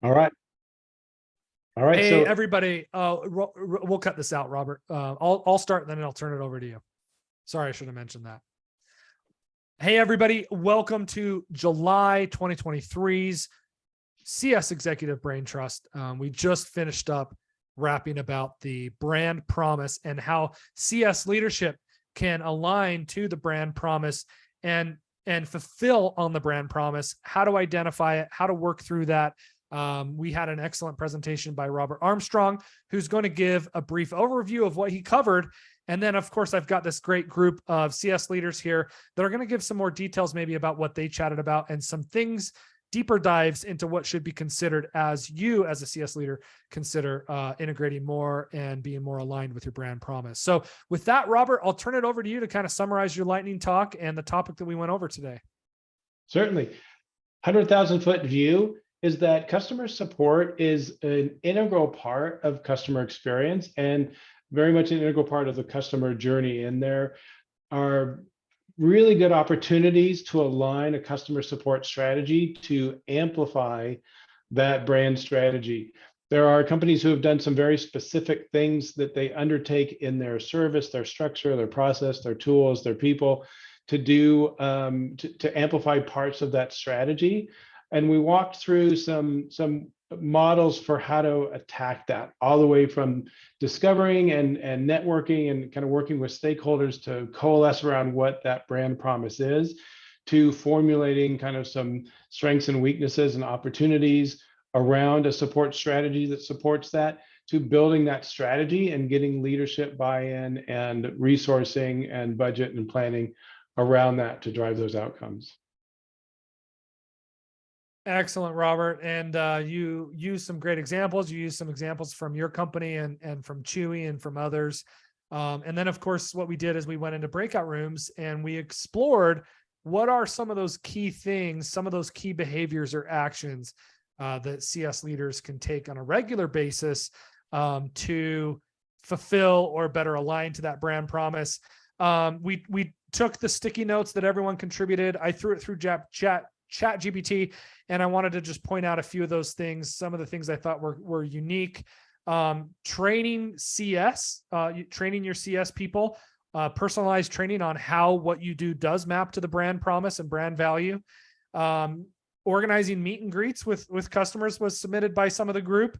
All right. All right. Hey, So everybody, we'll cut this out, Robert. I'll start, and then I'll turn it over to you. Sorry, I should have mentioned that. Hey, everybody, welcome to July 2023's CS Executive Brain Trust. We just finished up wrapping about the brand promise and how CS leadership can align to the brand promise and fulfill on the brand promise, how to identify it, how to work through that. We had an excellent presentation by Robert Armstrong, who's going to give a brief overview of what he covered. And then, of course, I've got this great group of CS leaders here that are going to give some more details maybe about what they chatted about and some things, deeper dives into what should be considered as you as a CS leader consider integrating more and being more aligned with your brand promise. So with that, Robert, I'll turn it over to you to kind of summarize your lightning talk and the topic that we went over today. certainly, 100,000-foot view is that customer support is an integral part of customer experience and very much an integral part of the customer journey. And there are really good opportunities to align a customer support strategy to amplify that brand strategy. There are companies who have done some very specific things that they undertake in their service, their structure, their process, their tools, their people to do to amplify parts of that strategy. And we walked through some models for how to attack that, all the way from discovering and networking and kind of working with stakeholders to coalesce around what that brand promise is, to formulating kind of some strengths and weaknesses and opportunities around a support strategy that supports that, to building that strategy and getting leadership buy-in and resourcing and budget and planning around that to drive those outcomes. Excellent, Robert. And you use some great examples. You use some examples from your company and from Chewy and from others. And then, of course, what we did is we went into breakout rooms and we explored what are some of those key things, some of those key behaviors or actions that CS leaders can take on a regular basis to fulfill or better align to that brand promise. We took the sticky notes that everyone contributed. I threw it through ChatGPT, and I wanted to just point out a few of those things. Some of the things I thought were unique. Training CS, training your CS people, personalized training on how what you do does map to the brand promise and brand value. Organizing meet and greets with customers was submitted by some of the group.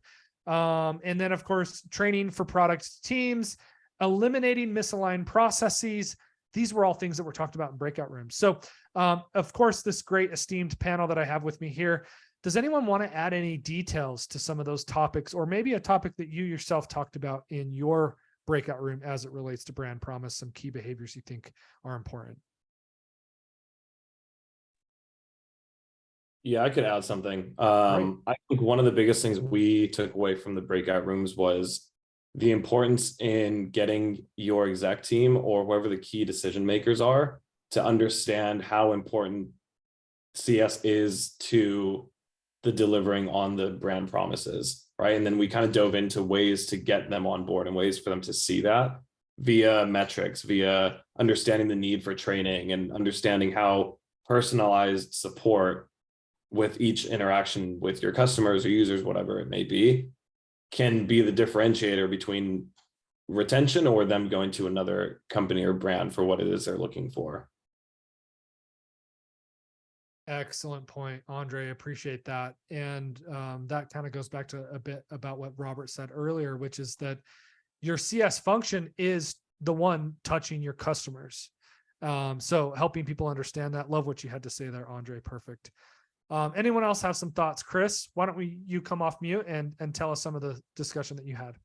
And then, of course, training for product teams, eliminating misaligned processes. These were all things that were talked about in breakout rooms. So, of course, this great esteemed panel that I have with me here, does anyone want to add any details to some of those topics, or maybe a topic that you yourself talked about in your breakout room as it relates to brand promise, some key behaviors you think are important? Yeah, I could add something. Right. I think one of the biggest things we took away from the breakout rooms was the importance in getting your exec team or whoever the key decision makers are to understand how important CS is to the delivering on the brand promises, right? And then we kind of dove into ways to get them on board and ways for them to see that via metrics, via understanding the need for training and understanding how personalized support with each interaction with your customers or users, whatever it may be, can be the differentiator between retention or them going to another company or brand for what it is they're looking for. Excellent point, Andre. Appreciate that. And that kind of goes back to a bit about what Robert said earlier, which is that your CS function is the one touching your customers. So helping people understand that. Love what you had to say there, Andre. Perfect. Anyone else have some thoughts? Chris, why don't you come off mute and tell us some of the discussion that you had?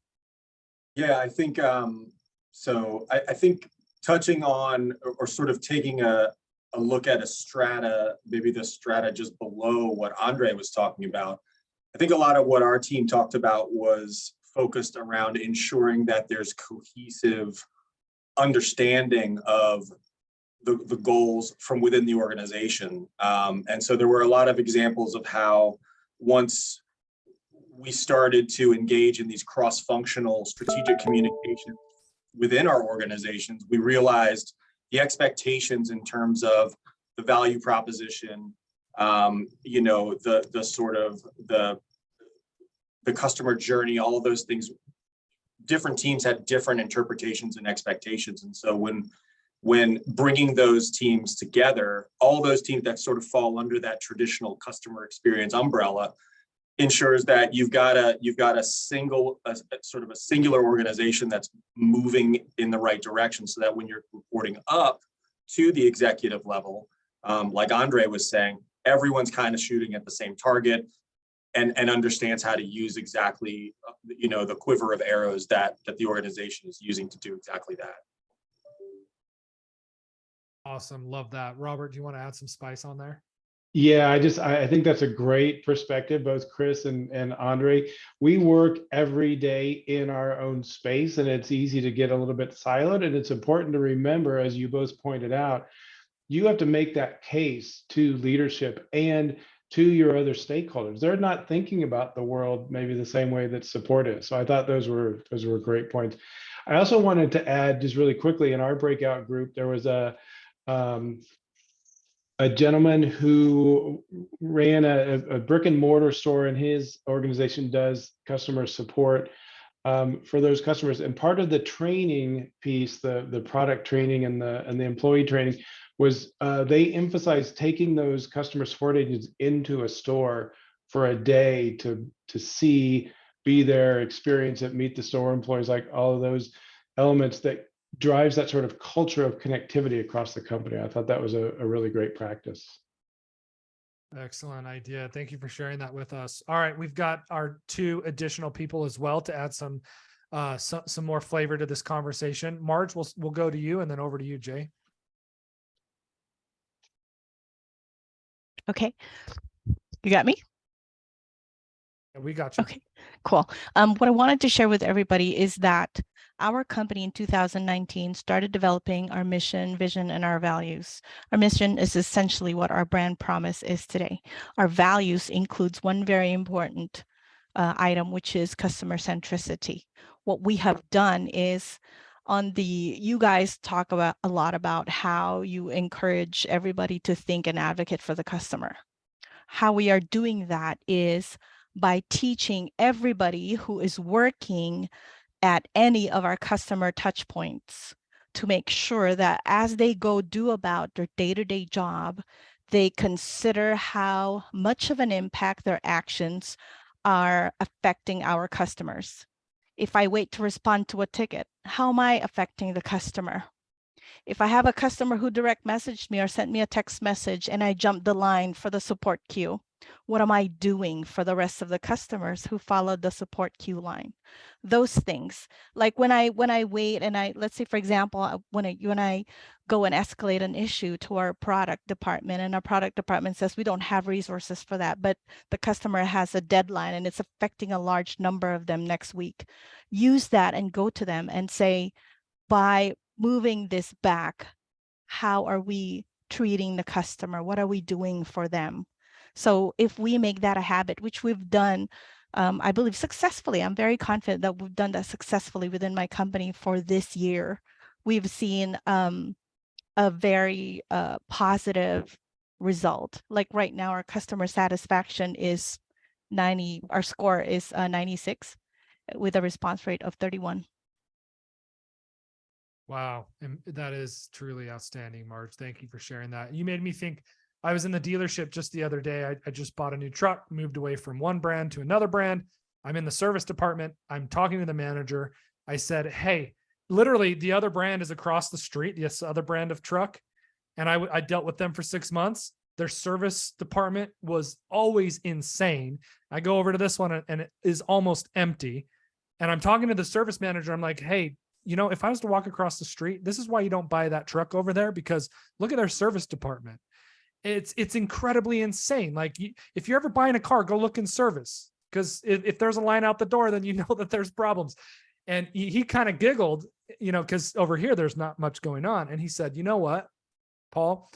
Yeah, I think so. I think touching on or sort of taking a look at a strata, maybe the strata just below what Andre was talking about. I think a lot of what our team talked about was focused around ensuring that there's cohesive understanding of the goals from within the organization. And so there were a lot of examples of how once we started to engage in these cross-functional strategic communications within our organizations, we realized the expectations in terms of the value proposition, the sort of the the customer journey, all of those things, different teams had different interpretations and expectations. And so when bringing those teams together, all those teams that sort of fall under that traditional customer experience umbrella ensures that you've got a sort of a singular organization that's moving in the right direction, so that when you're reporting up to the executive level, like Andre was saying, everyone's kind of shooting at the same target and understands how to use exactly, the quiver of arrows that the organization is using to do exactly that. Awesome. Love that. Robert, do you want to add some spice on there? Yeah, I think that's a great perspective, both Chris and Andre. We work every day in our own space, and it's easy to get a little bit siloed. And it's important to remember, as you both pointed out, you have to make that case to leadership and to your other stakeholders. They're not thinking about the world maybe the same way that support is. So I thought those were great points. I also wanted to add just really quickly, in our breakout group, there was a gentleman who ran a brick and mortar store, and his organization does customer support for those customers. And part of the training piece, the product training and the employee training, was they emphasized taking those customer support agents into a store for a day to see, be there, experience it, meet the store employees, like all of those elements that drives that sort of culture of connectivity across the company. I thought that was a really great practice. Excellent idea. Thank you for sharing that with us. All right, we've got our 2 additional people as well to add some more flavor to this conversation. Marge, we'll go to you, and then over to you, Jay. Okay. You got me? Yeah, we got you. Okay, cool. What I wanted to share with everybody is that our company in 2019 started developing our mission, vision, and our values. Our mission is essentially what our brand promise is today. Our values includes one very important item, which is customer centricity. What we have done is you guys talk about a lot about how you encourage everybody to think and advocate for the customer. How we are doing that is by teaching everybody who is working at any of our customer touch points to make sure that as they go do about their day-to-day job, they consider how much of an impact their actions are affecting our customers. If I wait to respond to a ticket, how am I affecting the customer? If I have a customer who direct messaged me or sent me a text message and I jumped the line for the support queue, what am I doing for the rest of the customers who followed the support queue line? Those things, like when I wait and let's say, for example, when I go and escalate an issue to our product department, and our product department says we don't have resources for that, but the customer has a deadline and it's affecting a large number of them next week. Use that and go to them and say, by moving this back, how are we treating the customer? What are we doing for them? So if we make that a habit, which we've done, I believe successfully, I'm very confident that we've done that successfully within my company for this year. We've seen a very positive result. Like right now, our customer satisfaction is 90, our score is 96 with a response rate of 31. Wow. And that is truly outstanding, Marge. Thank you for sharing that. You made me think. I was in the dealership just the other day. I just bought a new truck, moved away from one brand to another brand. I'm in the service department. I'm talking to the manager. I said, hey, literally the other brand is across the street, this other brand of truck. And I dealt with them for 6 months. Their service department was always insane. I go over to this one and it is almost empty. And I'm talking to the service manager. I'm like, hey, if I was to walk across the street, this is why you don't buy that truck over there, because look at their service department. It's incredibly insane. Like if you're ever buying a car, go look in service, because if there's a line out the door, then you know that there's problems. And he kind of giggled, because over here, there's not much going on. And he said, you know what, Paul,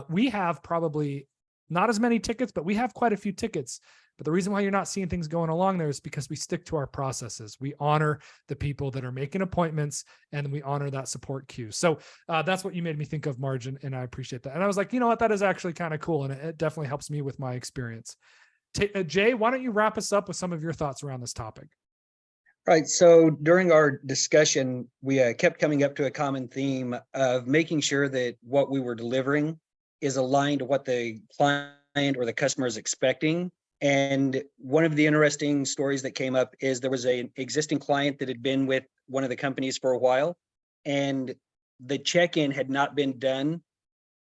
we have probably not as many tickets, but we have quite a few tickets. But the reason why you're not seeing things going along there is because we stick to our processes. We honor the people that are making appointments, and we honor that support queue. So that's what you made me think of, Marge, and I appreciate that. And I was like, you know what, that is actually kind of cool. And it definitely helps me with my experience. Jay, why don't you wrap us up with some of your thoughts around this topic? Right. So during our discussion, we kept coming up to a common theme of making sure that what we were delivering is aligned to what the client or the customer is expecting. And one of the interesting stories that came up is there was an existing client that had been with one of the companies for a while, and the check-in had not been done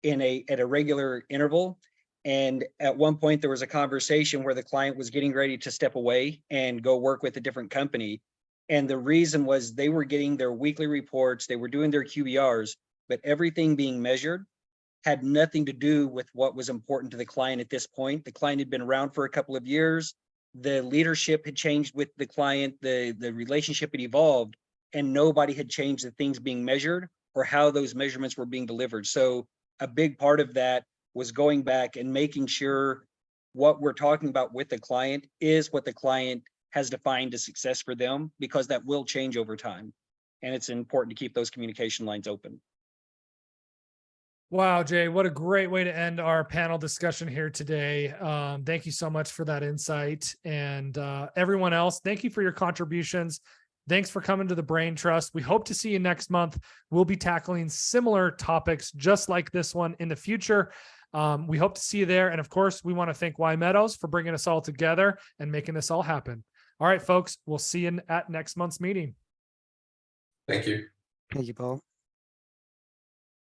at a regular interval. And at one point there was a conversation where the client was getting ready to step away and go work with a different company. And the reason was they were getting their weekly reports, they were doing their QBRs, but everything being measured had nothing to do with what was important to the client at this point. The client had been around for a couple of years. The leadership had changed with the client, the relationship had evolved, and nobody had changed the things being measured or how those measurements were being delivered. So a big part of that was going back and making sure what we're talking about with the client is what the client has defined as success for them, because that will change over time. And it's important to keep those communication lines open. Wow, Jay, what a great way to end our panel discussion here today. Thank you so much for that insight. And everyone else, thank you for your contributions. Thanks for coming to the Brain Trust. We hope to see you next month. We'll be tackling similar topics just like this one in the future. We hope to see you there. And of course, we want to thank Y Meadows for bringing us all together and making this all happen. All right, folks, we'll see you at next month's meeting. Thank you. Thank you, Paul.